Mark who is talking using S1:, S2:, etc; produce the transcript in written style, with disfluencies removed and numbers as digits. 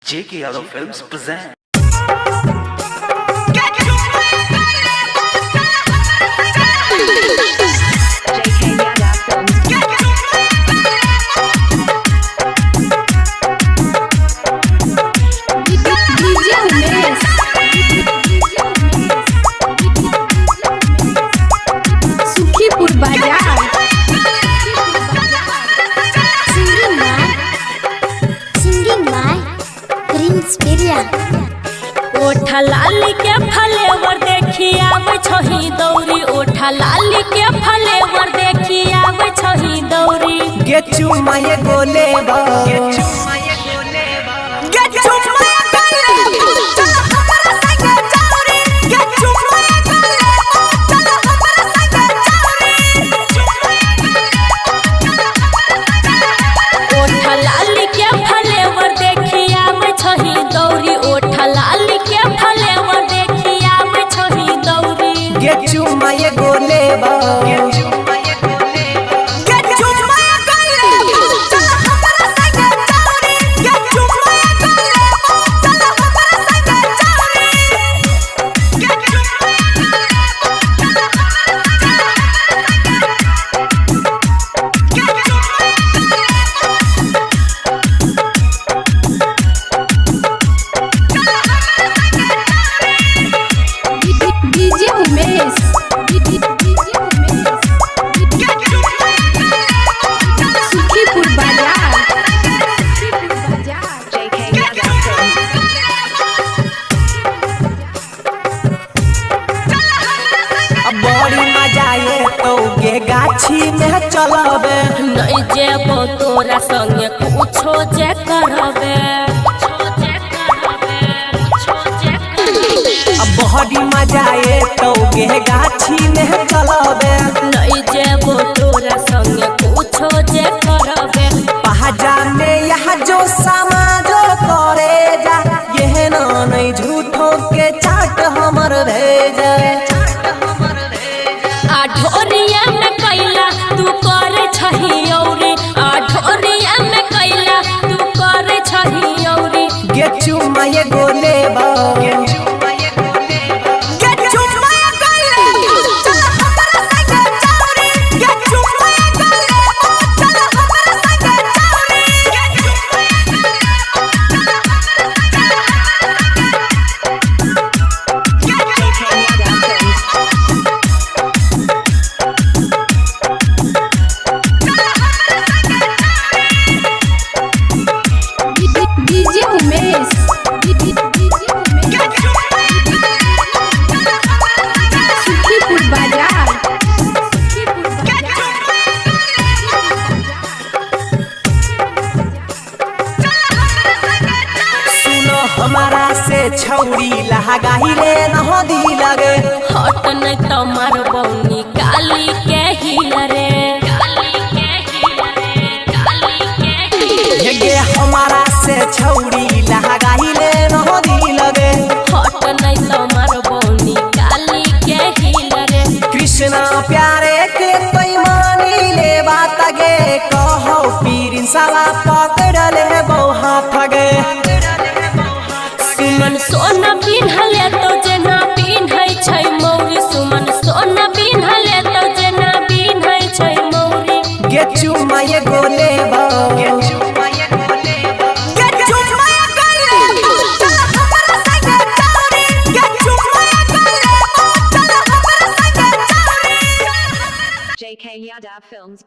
S1: J.K. Yadav Films present.
S2: ओठा लाली के फलेवर देखी आवे छही दौरी। ओठा लाली के फलेवर देखी आवे छही दौरी।
S3: गे चुम्मा ये गोले बा गे चुम्मा ये गोले चल हमारा संग चौरी। गे चुम्मा ये गोले चल हमारा संग चौरी।
S2: ओठा लाली के फलेवर देखी आवे छही दौरी। ओठा लाली के फलेवर देखी आवे छही दौरी।
S3: गे चुम्मा ये गोले बा गाछी में चलबे
S2: नहीं जेबो तोरा संगे कुछो जे करबे।
S3: बड़ी मजा ये तो गे गाछी में चलबे
S2: नहीं जेबो तोरा संगे कुछो जे करबे।
S3: पहाजा में यहाँ जो समाज करे जा ये नहीं झूठों के चाट हमर भेजे।
S2: आठोरिया में कैला तू करे छही औरी। आठोरिया में कैला तू करे छही औरी।
S3: गे चुम्मा ये गोले बा हमारा से छौरी लहगाही रे नहदी लगे।
S2: हट नहीं तो मार बौनी काली के हिलरे।
S3: गे हमारा से छौरी लहगाही रे नहदी लगे।
S2: हट नहीं तो मार बौनी काली के हिलरे।
S3: कृष्णा प्यारे के पैमानी ले बात गे कहो पीरिन साला पकड़ल है बहु हाथ गे।
S2: सुमन सोना पिन्हले तो जेना पिन्है छै मौरी। सुमन सोना पिन्हले तो जेना पिन्है छै मौरी।
S3: गे चुम्मा ये गोले बा गे चुम्मा ये गोले बा गे चुम्मा ये गोले चल हमारा संग चौरी। गे चुम्मा ये गोले चल हमारा संग चौरी।
S4: J.K. Yadav Films